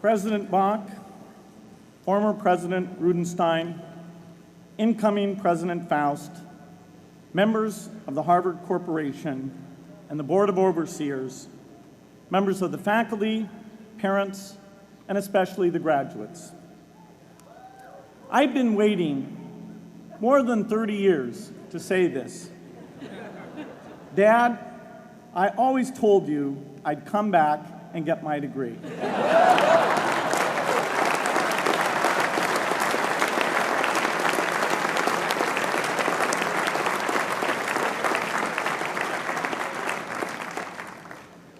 President Bach, former President Rudenstein, incoming President Faust, members of the Harvard Corporation and the Board of Overseers, members of the faculty, parents, and especially the graduates. I've been waiting more than 30 years to say this. Dad, I always told you I'd come back and get my degree.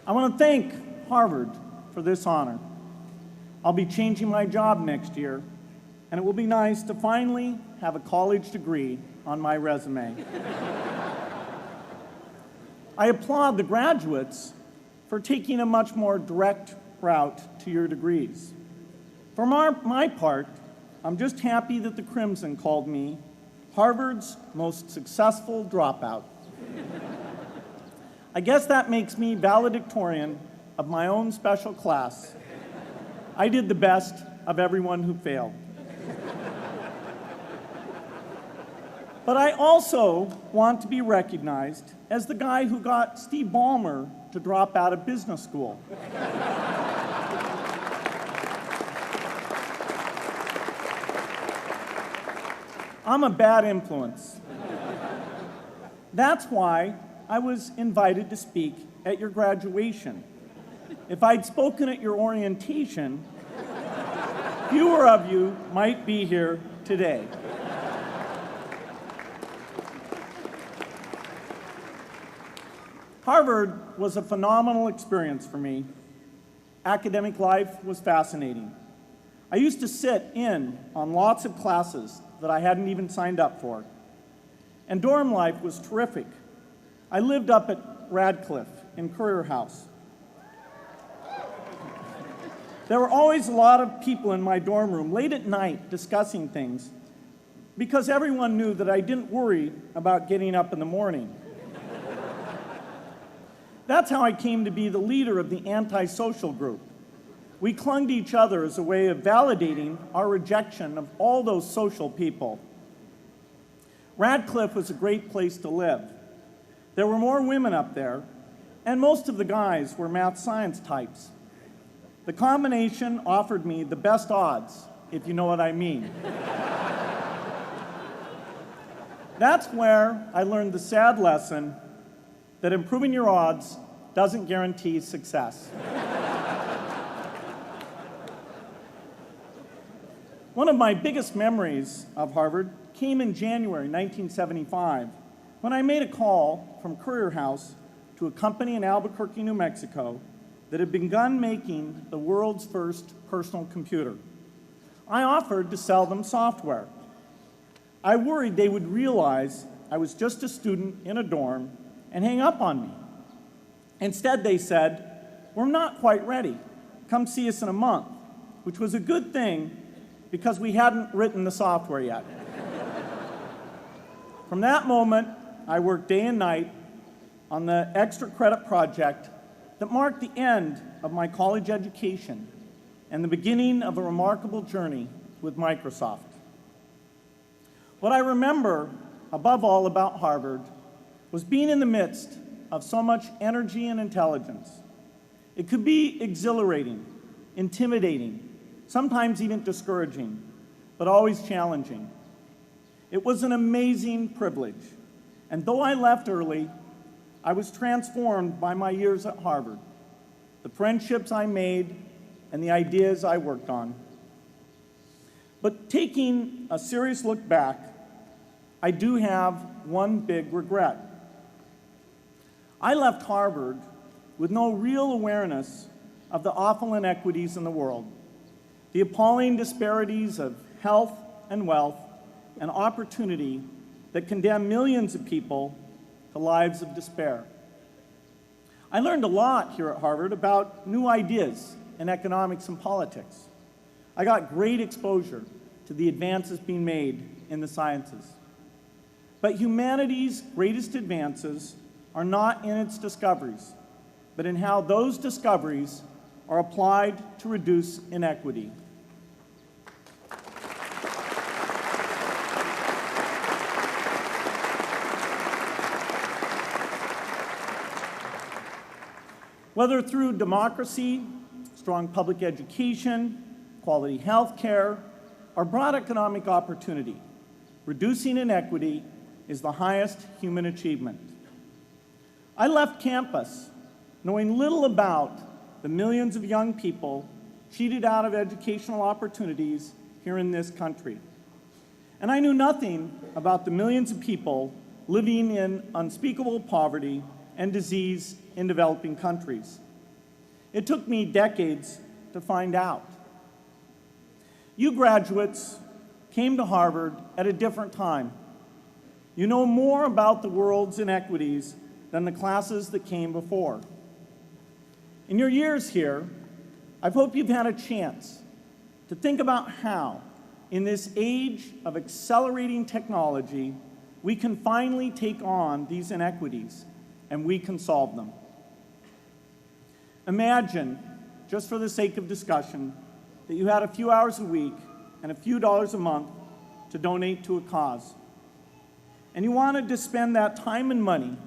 I want to thank Harvard for this honor. I'll be changing my job next year, and it will be nice to finally have a college degree on my resume. I applaud the graduates for taking a much more direct route to your degrees. For my part, I'm just happy that the Crimson called me Harvard's most successful dropout. I guess that makes me valedictorian of my own special class. I did the best of everyone who failed. But I also want to be recognized as the guy who got Steve Ballmer to drop out of business school. I'm a bad influence. That's why I was invited to speak at your graduation. If I'd spoken at your orientation, fewer of you might be here today. Harvard was a phenomenal experience for me. Academic life was fascinating. I used to sit in on lots of classes that I hadn't even signed up for. And dorm life was terrific. I lived up at Radcliffe in Currier House. There were always a lot of people in my dorm room late at night discussing things because everyone knew that I didn't worry about getting up in the morning. That's how I came to be the leader of the antisocial group. We clung to each other as a way of validating our rejection of all those social people. Radcliffe was a great place to live. There were more women up there, and most of the guys were math science types. The combination offered me the best odds, if you know what I mean. That's where I learned the sad lesson that improving your odds doesn't guarantee success. One of my biggest memories of Harvard came in January 1975, when I made a call from Currier House to a company in Albuquerque, New Mexico, that had begun making the world's first personal computer. I offered to sell them software. I worried they would realize I was just a student in a dorm and hang up on me. Instead, they said, "We're not quite ready. Come see us in a month," which was a good thing because we hadn't written the software yet. From that moment, I worked day and night on the extra credit project that marked the end of my college education and the beginning of a remarkable journey with Microsoft. What I remember above all about Harvard was being in the midst of so much energy and intelligence. It could be exhilarating, intimidating, sometimes even discouraging, but always challenging. It was an amazing privilege, and though I left early, I was transformed by my years at Harvard, the friendships I made, and the ideas I worked on. But taking a serious look back, I do have one big regret. I left Harvard with no real awareness of the awful inequities in the world, the appalling disparities of health and wealth and opportunity that condemn millions of people to lives of despair. I learned a lot here at Harvard about new ideas in economics and politics. I got great exposure to the advances being made in the sciences. But humanity's greatest advances are not in its discoveries, but in how those discoveries are applied to reduce inequity. Whether through democracy, strong public education, quality health care, or broad economic opportunity, reducing inequity is the highest human achievement. I left campus knowing little about the millions of young people cheated out of educational opportunities here in this country. And I knew nothing about the millions of people living in unspeakable poverty and disease in developing countries. It took me decades to find out. You graduates came to Harvard at a different time. You know more about the world's inequities than the classes that came before. In your years here, I hope you've had a chance to think about how, in this age of accelerating technology, we can finally take on these inequities and we can solve them. Imagine, just for the sake of discussion, that you had a few hours a week and a few dollars a month to donate to a cause. And you wanted to spend that time and money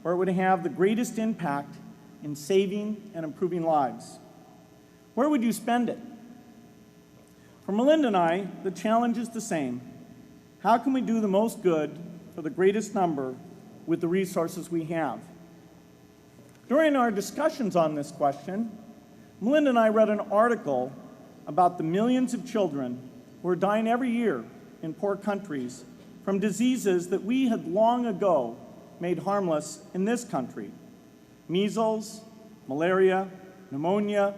where it would have the greatest impact in saving and improving lives. Where would you spend it? For Melinda and I, the challenge is the same. How can we do the most good for the greatest number with the resources we have? During our discussions on this question, Melinda and I read an article about the millions of children who are dying every year in poor countries from diseases that we had long ago made harmless in this country: measles, malaria, pneumonia,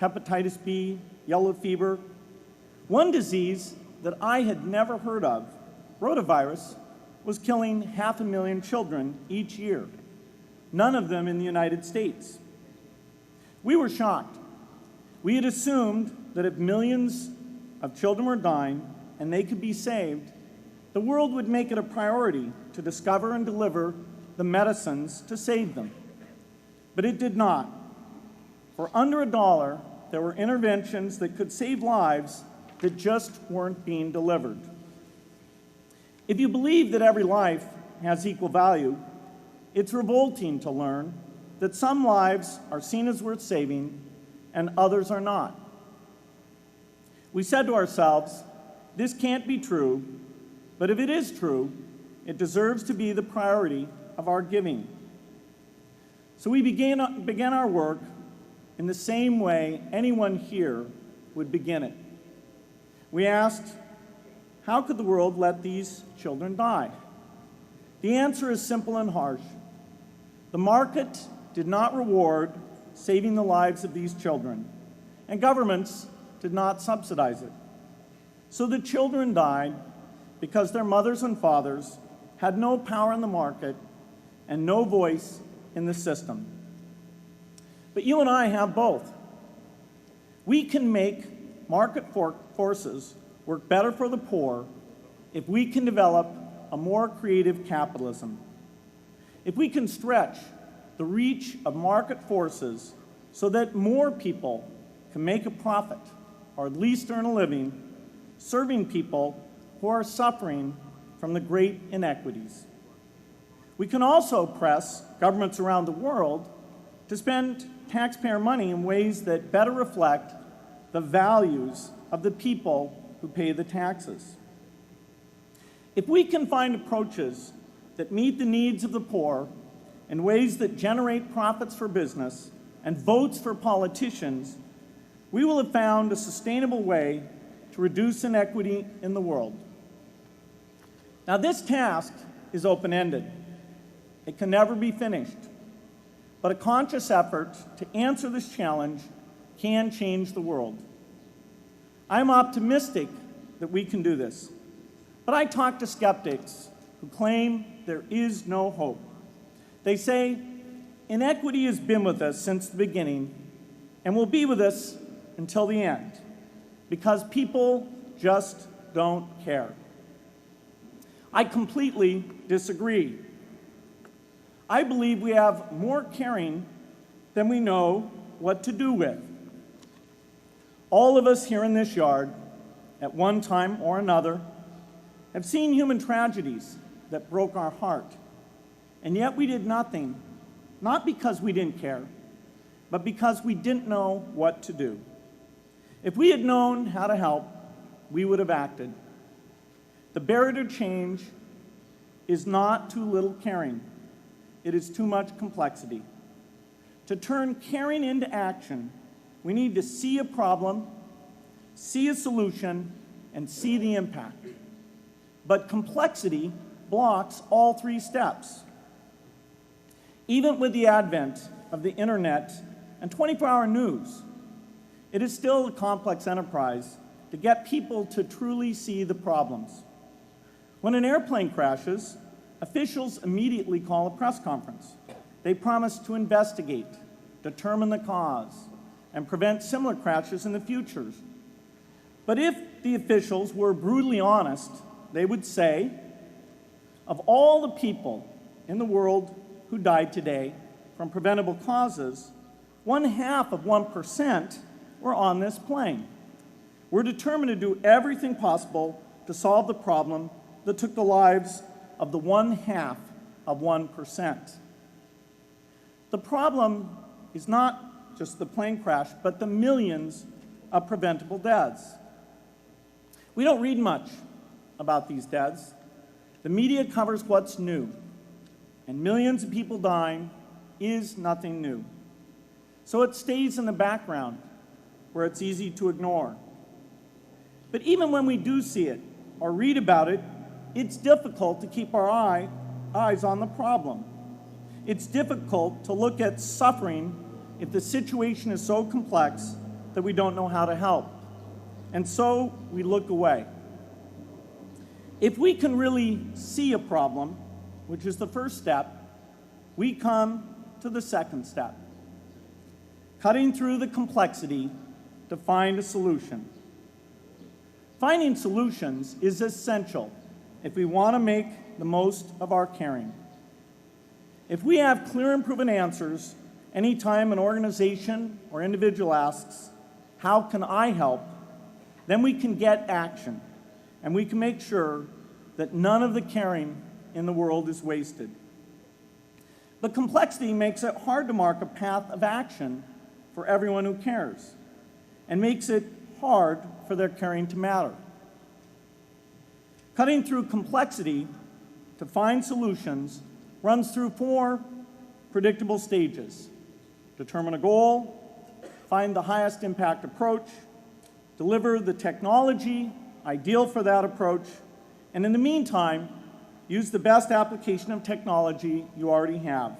hepatitis B, yellow fever. One disease that I had never heard of, rotavirus, was killing 500,000 children each year, none of them in the United States. We were shocked. We had assumed that if millions of children were dying and they could be saved, the world would make it a priority to discover and deliver the medicines to save them. But it did not. For under $1, there were interventions that could save lives that just weren't being delivered. If you believe that every life has equal value, it's revolting to learn that some lives are seen as worth saving and others are not. We said to ourselves, this can't be true, but if it is true, it deserves to be the priority of our giving. So we began our work in the same way anyone here would begin it. We asked, how could the world let these children die? The answer is simple and harsh. The market did not reward saving the lives of these children, and governments did not subsidize it. So the children died because their mothers and fathers had no power in the market and no voice in the system. But you and I have both. We can make market forces work better for the poor if we can develop a more creative capitalism. If we can stretch the reach of market forces so that more people can make a profit, or at least earn a living, serving people who are suffering from the great inequities. We can also press governments around the world to spend taxpayer money in ways that better reflect the values of the people who pay the taxes. If we can find approaches that meet the needs of the poor in ways that generate profits for business and votes for politicians, we will have found a sustainable way to reduce inequity in the world. Now, this task is open-ended. It can never be finished. But a conscious effort to answer this challenge can change the world. I'm optimistic that we can do this. But I talk to skeptics who claim there is no hope. They say, inequity has been with us since the beginning and will be with us until the end, because people just don't care. I completely disagree. I believe we have more caring than we know what to do with. All of us here in this yard, at one time or another, have seen human tragedies that broke our heart. And yet we did nothing, not because we didn't care, but because we didn't know what to do. If we had known how to help, we would have acted. The barrier to change is not too little caring. It is too much complexity. To turn caring into action, we need to see a problem, see a solution, and see the impact. But complexity blocks all three steps. Even with the advent of the internet and 24-hour news, it is still a complex enterprise to get people to truly see the problems. When an airplane crashes, officials immediately call a press conference. They promise to investigate, determine the cause, and prevent similar crashes in the future. But if the officials were brutally honest, they would say, of all the people in the world who died today from preventable causes, 0.5% were on this plane. We're determined to do everything possible to solve the problem that took the lives of the 0.5%. The problem is not just the plane crash, but the millions of preventable deaths. We don't read much about these deaths. The media covers what's new, and millions of people dying is nothing new. So it stays in the background, where it's easy to ignore. But even when we do see it or read about it, it's difficult to keep our eyes on the problem. It's difficult to look at suffering if the situation is so complex that we don't know how to help. And so we look away. If we can really see a problem, which is the first step, we come to the second step, cutting through the complexity to find a solution. Finding solutions is essential if we want to make the most of our caring. If we have clear and proven answers anytime an organization or individual asks, "How can I help?" then we can get action, and we can make sure that none of the caring in the world is wasted. But complexity makes it hard to mark a path of action for everyone who cares, and makes it hard for their caring to matter. Cutting through complexity to find solutions runs through 4 predictable stages. Determine a goal, find the highest impact approach, deliver the technology ideal for that approach, and in the meantime, use the best application of technology you already have.